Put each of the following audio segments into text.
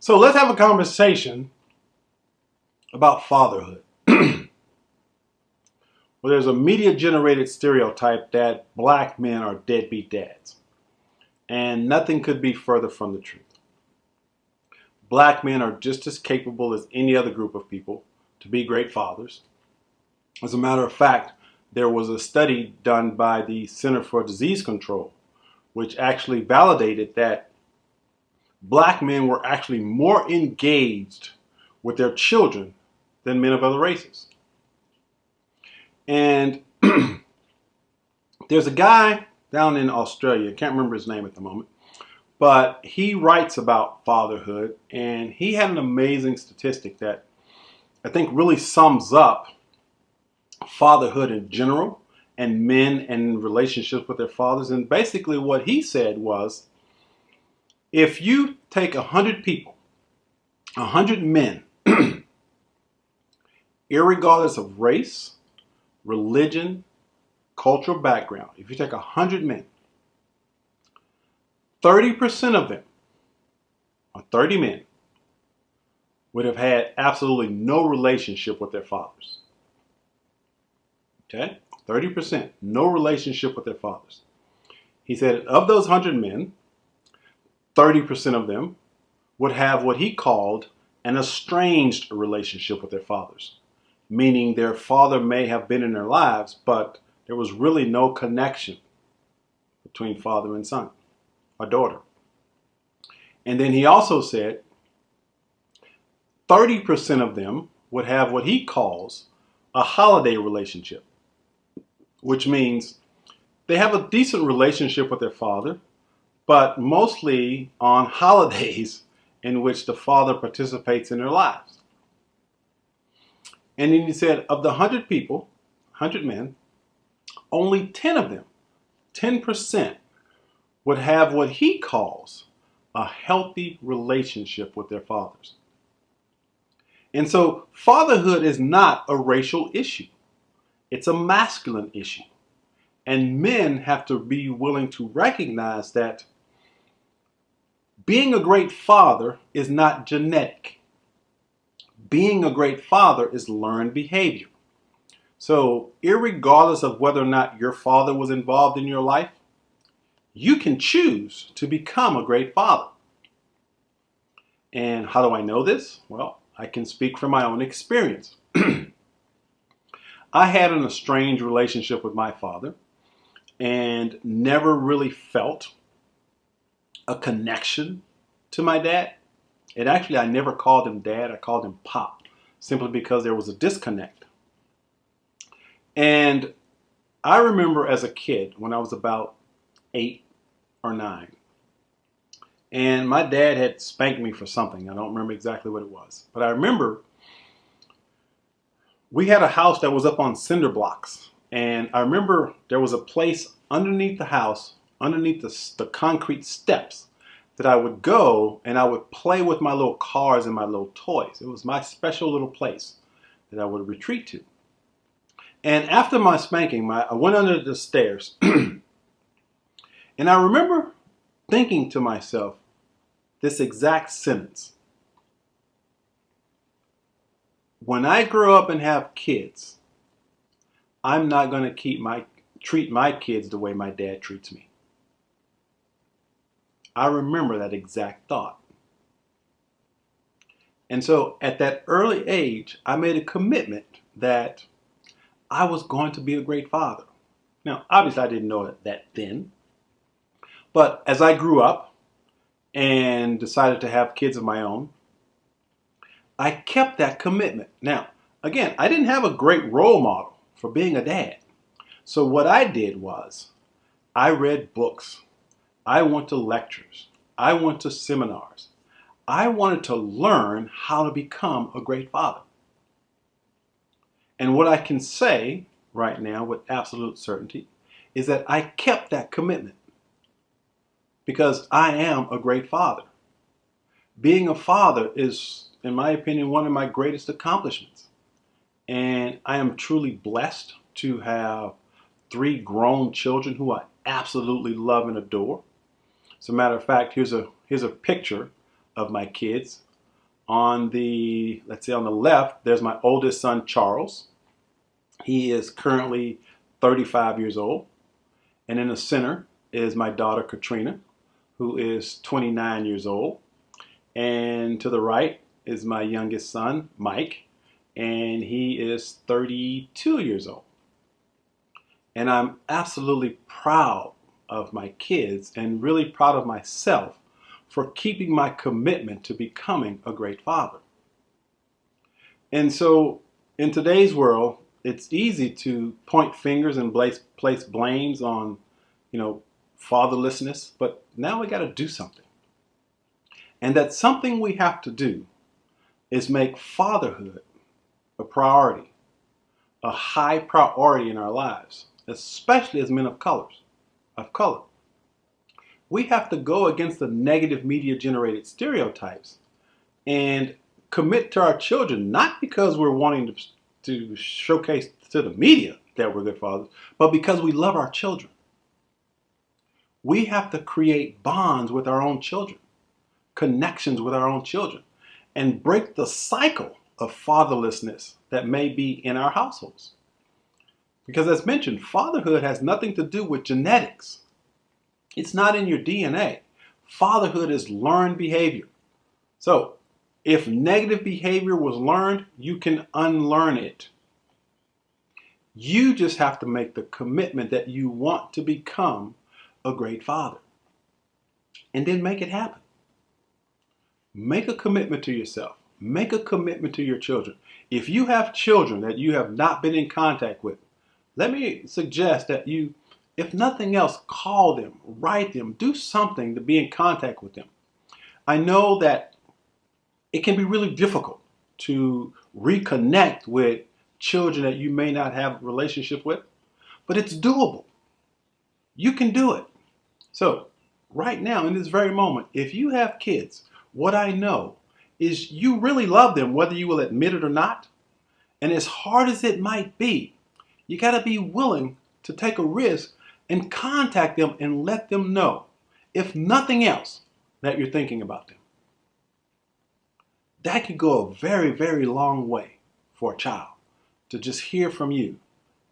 So let's have a conversation about fatherhood. Well, there's a media-generated stereotype that black men are deadbeat dads, and nothing could be further from the truth. Black men are just as capable as any other group of people to be great fathers. As a matter of fact, there was a study done by the Center for Disease Control, which actually validated that black men were actually more engaged with their children than men of other races. And there's a guy down in Australia, can't remember his name at the moment, but he writes about fatherhood, and he had an amazing statistic that I think really sums up fatherhood in general and men and relationships with their fathers. And basically what he said was, if you take 100 people, 100 men, irregardless of race, religion, cultural background, if you take 100 men, 30% of them, or 30 men, would have had absolutely no relationship with their fathers. Okay? 30%, no relationship with their fathers. He said of those 100 men, 30% of them would have what he called an estranged relationship with their fathers, meaning their father may have been in their lives, but there was really no connection between father and son or daughter. And then he also said 30% of them would have what he calls a holiday relationship, which means they have a decent relationship with their father, but mostly on holidays in which the father participates in their lives. And then he said of the 100 people, 100 men, only 10 of them, 10%, would have what he calls a healthy relationship with their fathers. And so fatherhood is not a racial issue. It's a masculine issue. And men have to be willing to recognize that being a great father is not genetic. Being a great father is learned behavior. So, irregardless of whether or not your father was involved in your life, you can choose to become a great father. And how do I know this? Well, I can speak from my own experience. I had an estranged relationship with my father and never really felt a connection to my dad. And actually, I never called him dad. I called him pop, simply because there was a disconnect. And I remember as a kid, when I was about 8 or 9, and my dad had spanked me for something. I don't remember exactly what it was. But I remember we had a house that was up on cinder blocks. And I remember there was a place underneath the house, underneath the concrete steps, that I would go and I would play with my little cars and my little toys. It was my special little place that I would retreat to. And after my spanking, I went under the stairs. And I remember thinking to myself this exact sentence. When I grow up and have kids, I'm not going to treat my kids the way my dad treats me. I remember that exact thought. And so at that early age, I made a commitment that I was going to be a great father. Now, obviously I didn't know that then. But as I grew up and decided to have kids of my own, I kept that commitment. Now, again, I didn't have a great role model for being a dad. So what I did was I read books. I went to lectures. I went to seminars. I wanted to learn how to become a great father. And what I can say right now with absolute certainty is that I kept that commitment because I am a great father. Being a father is, in my opinion, one of my greatest accomplishments. And I am truly blessed to have 3 grown children who I absolutely love and adore. As a matter of fact, here's a picture of my kids. Let's say on the left, there's my oldest son, Charles. He is currently 35 years old. And in the center is my daughter, Katrina, who is 29 years old. And to the right is my youngest son, Mike, and he is 32 years old. And I'm absolutely proud of my kids and really proud of myself for keeping my commitment to becoming a great father. And so in today's world, it's easy to point fingers and place blames on, fatherlessness, but now we got to do something. And that something we have to do is make fatherhood a priority, a high priority in our lives, especially as men of color. We have to go against the negative media generated stereotypes and commit to our children, not because we're wanting to showcase to the media that we're good fathers, but because we love our children. We have to create bonds with our own children, connections with our own children, and break the cycle of fatherlessness that may be in our households. Because as mentioned, fatherhood has nothing to do with genetics. It's not in your DNA. Fatherhood is learned behavior. So if negative behavior was learned, you can unlearn it. You just have to make the commitment that you want to become a great father. And then make it happen. Make a commitment to yourself. Make a commitment to your children. If you have children that you have not been in contact with, let me suggest that you, if nothing else, call them, write them, do something to be in contact with them. I know that it can be really difficult to reconnect with children that you may not have a relationship with, but it's doable. You can do it. So right now, in this very moment, if you have kids, what I know is you really love them, whether you will admit it or not. And as hard as it might be, you got to be willing to take a risk and contact them and let them know, if nothing else, that you're thinking about them. That could go a very, very long way for a child to just hear from you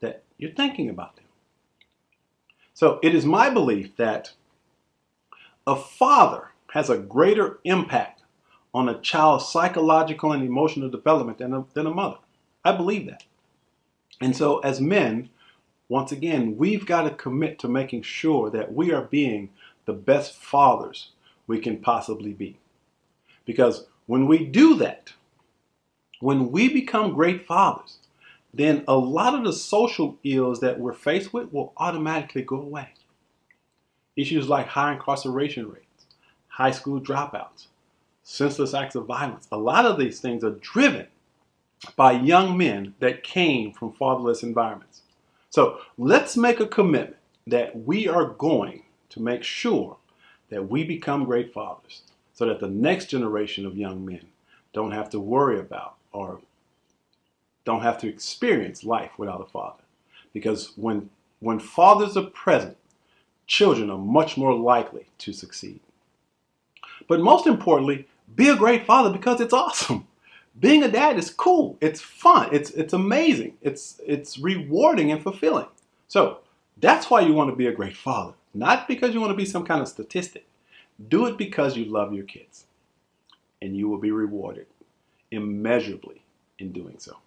that you're thinking about them. So it is my belief that a father has a greater impact on a child's psychological and emotional development than a mother. I believe that. And so as men, once again, we've got to commit to making sure that we are being the best fathers we can possibly be. Because when we do that, when we become great fathers, then a lot of the social ills that we're faced with will automatically go away. Issues like high incarceration rates, high school dropouts, senseless acts of violence. A lot of these things are driven by young men that came from fatherless environments. So let's make a commitment that we are going to make sure that we become great fathers so that the next generation of young men don't have to worry about or don't have to experience life without a father. Because when fathers are present, children are much more likely to succeed. But most importantly, be a great father because it's awesome. Being a dad is cool. It's fun. It's amazing. It's rewarding and fulfilling. So that's why you want to be a great father. Not because you want to be some kind of statistic. Do it because you love your kids. And you will be rewarded immeasurably in doing so.